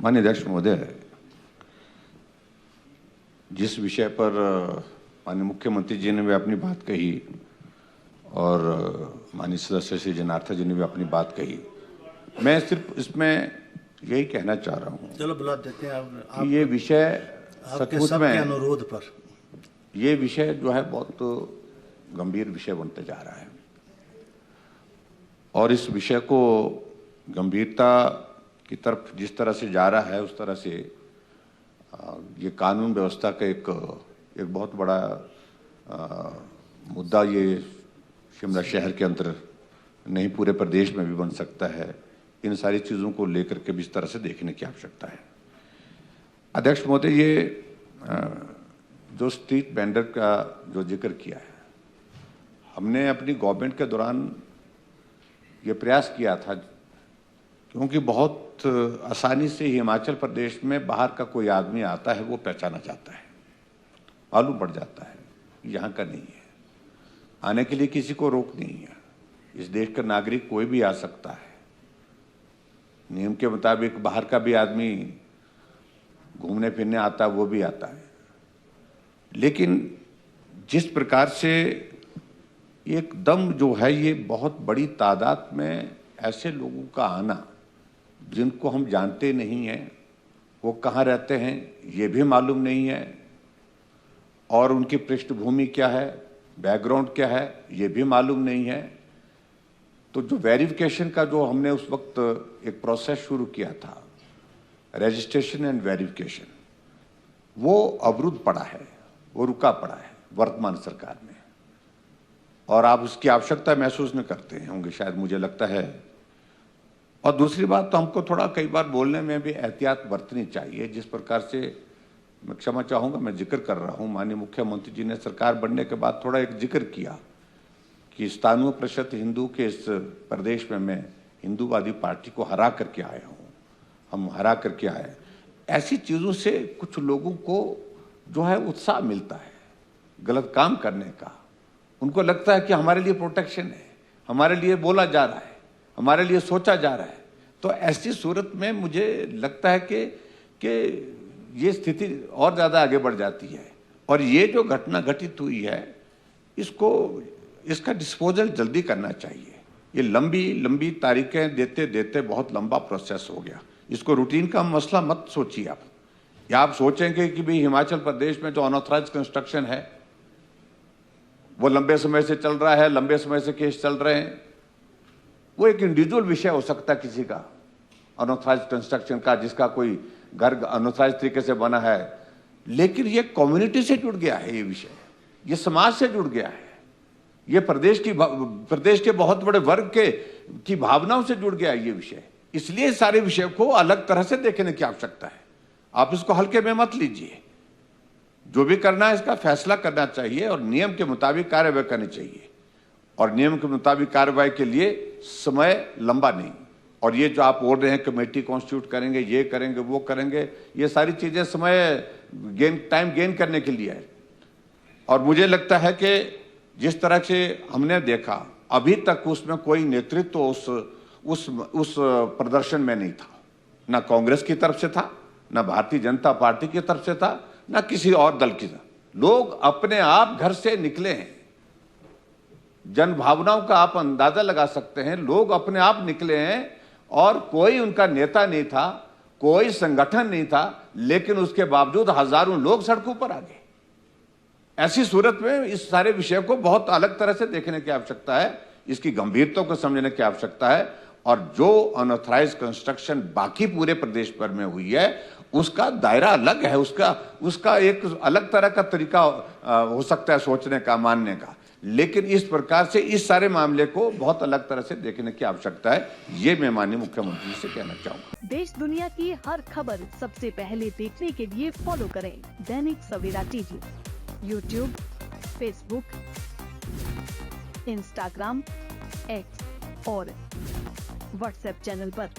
माननीय अध्यक्ष महोदय, जिस विषय पर माननीय मुख्यमंत्री जी ने भी अपनी बात कही और माननीय सदस्य श्री जनार्था जी ने भी अपनी बात कही, मैं सिर्फ इसमें यही कहना चाह रहा हूँ। चलो बुला देते हैं कि ये विषय सचमुच में अनुरोध पर ये विषय जो है बहुत गंभीर विषय बनते जा रहा है और इस विषय को गंभीरता की तरफ जिस तरह से जा रहा है उस तरह से ये कानून व्यवस्था का एक बहुत बड़ा मुद्दा ये शिमला शहर के अंदर नहीं पूरे प्रदेश में भी बन सकता है। इन सारी चीज़ों को लेकर के भी इस तरह से देखने की आवश्यकता है। अध्यक्ष महोदय, ये जो स्ट्रीट वेंडर का जो जिक्र किया है, हमने अपनी गवर्नमेंट के दौरान ये प्रयास किया था, क्योंकि बहुत आसानी से हिमाचल प्रदेश में बाहर का कोई आदमी आता है वो पहचाना जाता है, मालूम पड़ जाता है यहाँ का नहीं है, आने के लिए किसी को रोक नहीं है। इस देश का नागरिक कोई भी आ सकता है, नियम के मुताबिक बाहर का भी आदमी घूमने फिरने आता है वो भी आता है। लेकिन जिस प्रकार से एकदम जो है ये बहुत बड़ी तादाद में ऐसे लोगों का आना जिनको हम जानते नहीं हैं, वो कहाँ रहते हैं ये भी मालूम नहीं है और उनकी पृष्ठभूमि क्या है, बैकग्राउंड क्या है ये भी मालूम नहीं है। तो जो वेरिफिकेशन का जो हमने उस वक्त एक प्रोसेस शुरू किया था, रजिस्ट्रेशन एंड वेरिफिकेशन, वो अवरुद्ध पड़ा है, वो रुका पड़ा है वर्तमान सरकार में और आप उसकी आवश्यकता महसूस नहीं करते होंगे शायद, मुझे लगता है। और दूसरी बात तो हमको थोड़ा कई बार बोलने में भी एहतियात बरतनी चाहिए। जिस प्रकार से मैं क्षमा चाहूँगा, मैं जिक्र कर रहा हूँ, माननीय मुख्यमंत्री जी ने सरकार बनने के बाद थोड़ा एक जिक्र किया कि 97% हिंदू के इस प्रदेश में मैं हिंदूवादी पार्टी को हरा करके आया हूँ, हम हरा करके आए। ऐसी चीज़ों से कुछ लोगों को जो है उत्साह मिलता है गलत काम करने का। उनको लगता है कि हमारे लिए प्रोटेक्शन है, हमारे लिए बोला जा रहा है, हमारे लिए सोचा जा रहा है। तो ऐसी सूरत में मुझे लगता है कि ये स्थिति और ज़्यादा आगे बढ़ जाती है और ये जो घटना घटित हुई है इसका डिस्पोजल जल्दी करना चाहिए। ये लंबी तारीखें देते देते बहुत लंबा प्रोसेस हो गया। इसको रूटीन का मसला मत सोचिए आप, या आप सोचेंगे कि भाई हिमाचल प्रदेश में जो अनऑथराइज्ड कंस्ट्रक्शन है वो लंबे समय से चल रहा है, लंबे समय से केस चल रहे हैं। वो एक इंडिविजुअल विषय हो सकता है किसी का अनऑथराइज्ड कंस्ट्रक्शन का, जिसका कोई घर अनऑथराइज्ड तरीके से बना है, लेकिन ये कम्युनिटी से जुड़ गया है, ये विषय ये समाज से जुड़ गया है, ये प्रदेश के बहुत बड़े वर्ग की भावनाओं से जुड़ गया है ये विषय। इसलिए सारे विषय को अलग तरह से देखने की आवश्यकता है। आप इसको हल्के में मत लीजिए, जो भी करना है इसका फैसला करना चाहिए और नियम के मुताबिक कार्रवाई करनी चाहिए। और नियम के मुताबिक कार्रवाई के लिए समय लंबा नहीं। और ये जो आप बोल रहे हैं कमेटी कॉन्स्टिट्यूट करेंगे, ये करेंगे, वो करेंगे, ये सारी चीजें समय टाइम गेन करने के लिए है। और मुझे लगता है कि जिस तरह से हमने देखा अभी तक उसमें कोई नेतृत्व उस प्रदर्शन में नहीं था, ना कांग्रेस की तरफ से था, ना भारतीय जनता पार्टी की तरफ से था, ना किसी और दल की। लोग अपने आप घर से निकले हैं, जन भावनाओं का आप अंदाजा लगा सकते हैं। लोग अपने आप निकले हैं और कोई उनका नेता नहीं था, कोई संगठन नहीं था, लेकिन उसके बावजूद हजारों लोग सड़कों पर आ गए। ऐसी सूरत में इस सारे विषय को बहुत अलग तरह से देखने की आवश्यकता है, इसकी गंभीरता को समझने की आवश्यकता है। और जो अनऑथराइज्ड कंस्ट्रक्शन बाकी पूरे प्रदेश भर में हुई है उसका दायरा अलग है, उसका एक अलग तरह का तरीका हो सकता है सोचने का, मानने का। लेकिन इस प्रकार से इस सारे मामले को बहुत अलग तरह से देखने की आवश्यकता है, ये मैं माननीय मुख्यमंत्री से कहना चाहूँगा। देश दुनिया की हर खबर सबसे पहले देखने के लिए फॉलो करें Dainik Savera TV, YouTube, Facebook, Instagram, X और व्हाट्सएप चैनल पर।